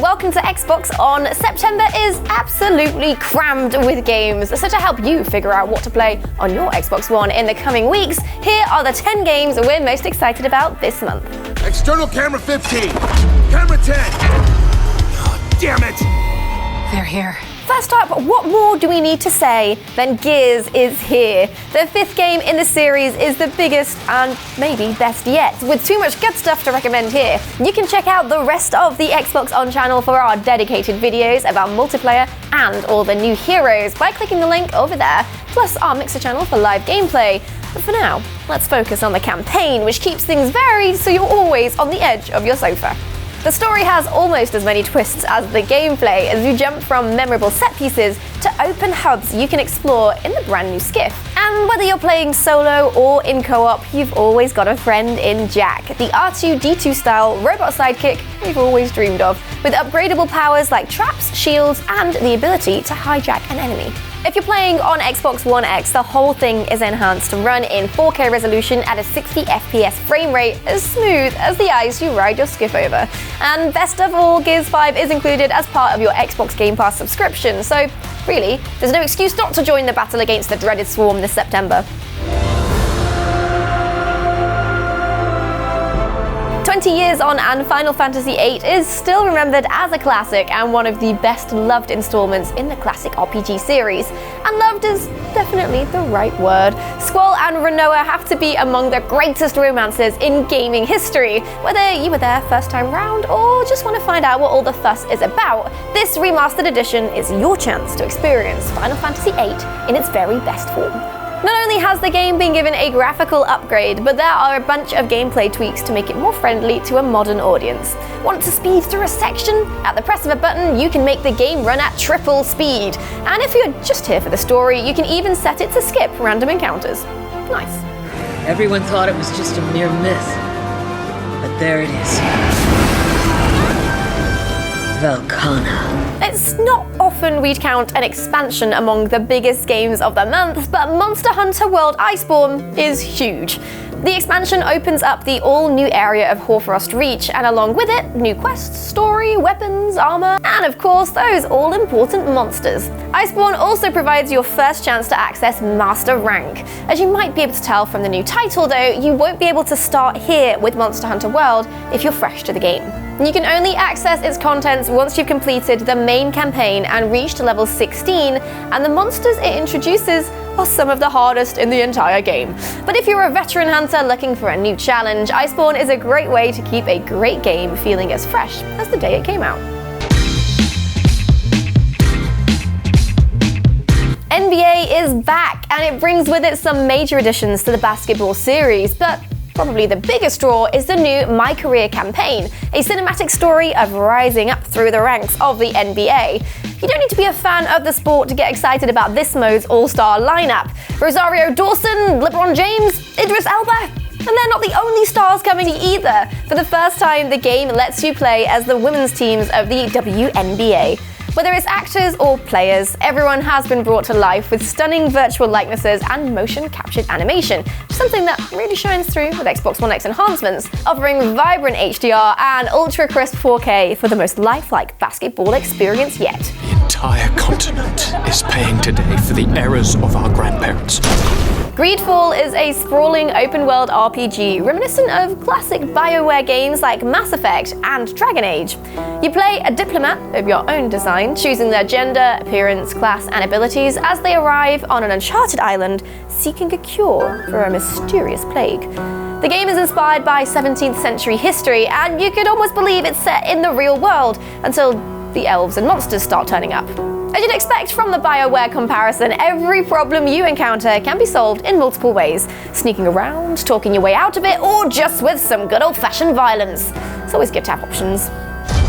welcome to Xbox On. September is absolutely crammed with games, so to help you figure out what to play on your Xbox One in the coming weeks, here are the 10 games we're most excited about this month. External camera 15, camera 10. Oh, damn it! They're here. First up, what more do we need to say than Gears is here? The 5th game in the series is the biggest and maybe best yet. With too much good stuff to recommend here, you can check out the rest of the Xbox On channel for our dedicated videos about multiplayer and all the new heroes by clicking the link over there, plus our Mixer channel for live gameplay. But for now, let's focus on the campaign, which keeps things varied so you're always on the edge of your sofa. The story has almost as many twists as the gameplay as you jump from memorable set pieces to open hubs you can explore in the brand new skiff. And whether you're playing solo or in co-op, you've always got a friend in Jack, the R2-D2 style robot sidekick we've always dreamed of, with upgradable powers like traps, shields, and the ability to hijack an enemy. If you're playing on Xbox One X, the whole thing is enhanced to run in 4K resolution at a 60 FPS frame rate, as smooth as the ice you ride your skiff over. And best of all, Gears 5 is included as part of your Xbox Game Pass subscription, so really, there's no excuse not to join the battle against the dreaded swarm this September. 20 years on, and Final Fantasy VIII is still remembered as a classic and one of the best loved installments in the classic RPG series. And loved is definitely the right word. Squall and Renoa have to be among the greatest romances in gaming history. Whether you were there first time round or just want to find out what all the fuss is about, this remastered edition is your chance to experience Final Fantasy VIII in its very best form. Not only has the game been given a graphical upgrade, but there are a bunch of gameplay tweaks to make it more friendly to a modern audience. Want to speed through a section? At the press of a button, you can make the game run at triple speed. And if you're just here for the story, you can even set it to skip random encounters. Nice. Everyone thought it was just a mere myth, but there it is. Velkhana. It's not often we'd count an expansion among the biggest games of the month, but Monster Hunter World Iceborne is huge. The expansion opens up the all-new area of Hoarfrost Reach, and along with it, new quests, story, weapons, armor, and of course, those all-important monsters. Iceborne also provides your first chance to access Master Rank. As you might be able to tell from the new title though, you won't be able to start here with Monster Hunter World if you're fresh to the game. You can only access its contents once you've completed the main campaign and reached level 16, and the monsters it introduces are some of the hardest in the entire game. But if you're a veteran hunter looking for a new challenge, Iceborne is a great way to keep a great game feeling as fresh as the day it came out. NBA is back, and it brings with it some major additions to the basketball series, but probably the biggest draw is the new My Career campaign, a cinematic story of rising up through the ranks of the NBA. You don't need to be a fan of the sport to get excited about this mode's all-star lineup. Rosario Dawson, LeBron James, Idris Elba, and they're not the only stars coming either. For the first time, the game lets you play as the women's teams of the WNBA. Whether it's actors or players, everyone has been brought to life with stunning virtual likenesses and motion-captured animation, something that really shines through with Xbox One X enhancements, offering vibrant HDR and ultra-crisp 4K for the most lifelike basketball experience yet. The entire continent is paying today for the errors of our grandparents. Greedfall is a sprawling open-world RPG reminiscent of classic BioWare games like Mass Effect and Dragon Age. You play a diplomat of your own design, choosing their gender, appearance, class, and abilities as they arrive on an uncharted island seeking a cure for a mysterious plague. The game is inspired by 17th century history, and you could almost believe it's set in the real world until the elves and monsters start turning up. As you'd expect from the BioWare comparison, every problem you encounter can be solved in multiple ways. Sneaking around, talking your way out of it, or just with some good old-fashioned violence. It's always good to have options.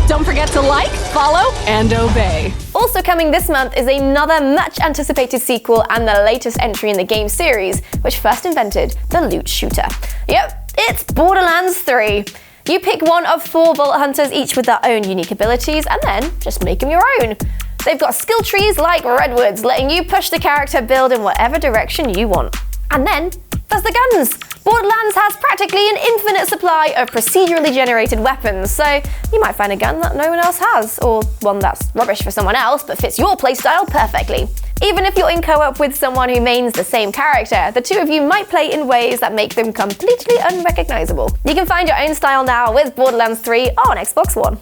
Don't forget to like, follow, and obey. Also coming this month is another much-anticipated sequel and the latest entry in the game series, which first invented the loot shooter. Yep, it's Borderlands 3. You pick one of 4 Vault Hunters, each with their own unique abilities, and then just make them your own. They've got skill trees like redwoods, letting you push the character build in whatever direction you want. And then there's the guns. Borderlands has practically an infinite supply of procedurally generated weapons, so you might find a gun that no one else has, or one that's rubbish for someone else but fits your playstyle perfectly. Even if you're in co-op with someone who mains the same character, the two of you might play in ways that make them completely unrecognizable. You can find your own style now with Borderlands 3 on Xbox One.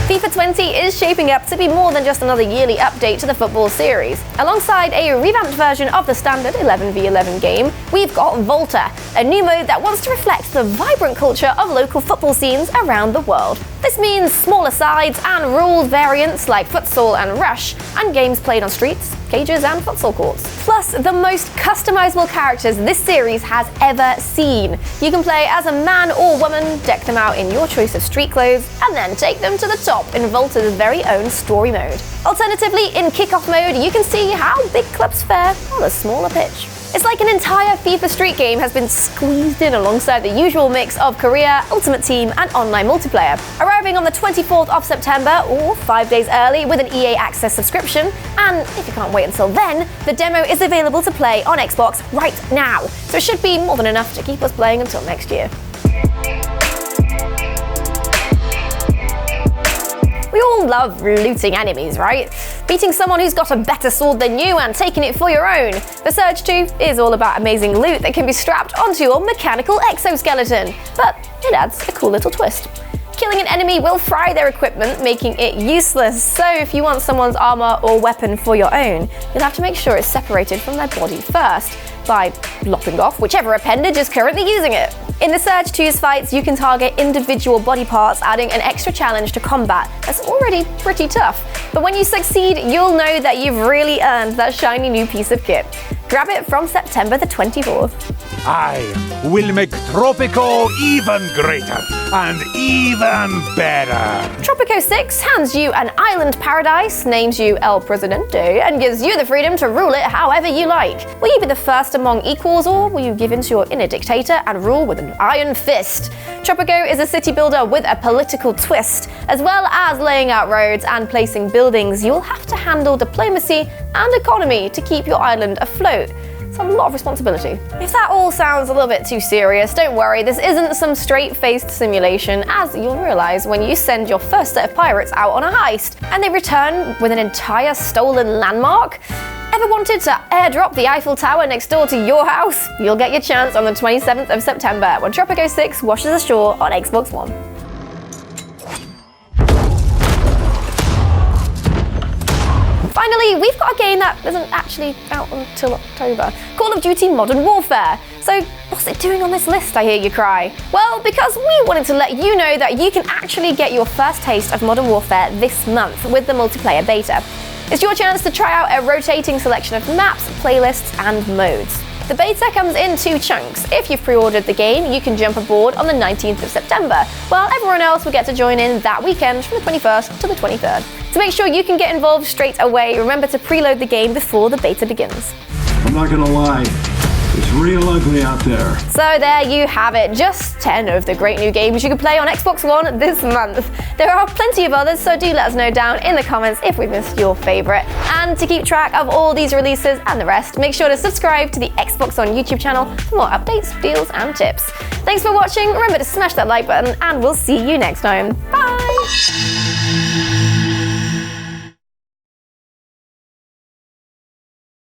FIFA 20 is shaping up to be more than just another yearly update to the football series. Alongside a revamped version of the standard 11v11 game, we've got Volta, a new mode that wants to reflect the vibrant culture of local football scenes around the world. This means smaller sides and rules variants like futsal and rush, and games played on streets, cages and futsal courts. Plus, the most customizable characters this series has ever seen. You can play as a man or woman, deck them out in your choice of street clothes, and then take them to the top in Volta's very own story mode. Alternatively, in kickoff mode, you can see how big clubs fare on a smaller pitch. It's like an entire FIFA Street game has been squeezed in alongside the usual mix of career, Ultimate Team, and online multiplayer. Arriving on the 24th of September, or 5 days early with an EA Access subscription, and if you can't wait until then, the demo is available to play on Xbox right now, so it should be more than enough to keep us playing until next year. We all love looting enemies, right? Beating someone who's got a better sword than you and taking it for your own. The Surge 2 is all about amazing loot that can be strapped onto your mechanical exoskeleton, but it adds a cool little twist. Killing an enemy will fry their equipment, making it useless, so if you want someone's armor or weapon for your own, you'll have to make sure it's separated from their body first, by lopping off whichever appendage is currently using it. In the Surge 2's fights, you can target individual body parts, adding an extra challenge to combat that's already pretty tough. But when you succeed, you'll know that you've really earned that shiny new piece of kit. Grab it from September the 24th. I will make Tropico even greater and even better. Tropico 6 hands you an island paradise, names you El Presidente, and gives you the freedom to rule it however you like. Will you be the first among equals, or will you give in to your inner dictator and rule with an iron fist? Tropico is a city builder with a political twist. As well as laying out roads and placing buildings, you'll have to handle diplomacy and economy to keep your island afloat. It's a lot of responsibility. If that all sounds a little bit too serious, don't worry, this isn't some straight-faced simulation, as you'll realise when you send your first set of pirates out on a heist, and they return with an entire stolen landmark. Ever wanted to airdrop the Eiffel Tower next door to your house? You'll get your chance on the 27th of September when Tropico 6 washes ashore on Xbox One. Finally, we've got a game that isn't actually out until October. Call of Duty Modern Warfare. So, what's it doing on this list, I hear you cry? Well, because we wanted to let you know that you can actually get your first taste of Modern Warfare this month with the multiplayer beta. It's your chance to try out a rotating selection of maps, playlists, and modes. The beta comes in 2 chunks. If you've pre-ordered the game, you can jump aboard on the 19th of September, while everyone else will get to join in that weekend from the 21st to the 23rd. To make sure you can get involved straight away, remember to preload the game before the beta begins. I'm not gonna lie, it's real ugly out there. So there you have it, just 10 of the great new games you can play on Xbox One this month. There are plenty of others, so do let us know down in the comments if we missed your favourite. And to keep track of all these releases and the rest, make sure to subscribe to the Xbox One YouTube channel for more updates, deals and tips. Thanks for watching, remember to smash that like button, and we'll see you next time. Bye!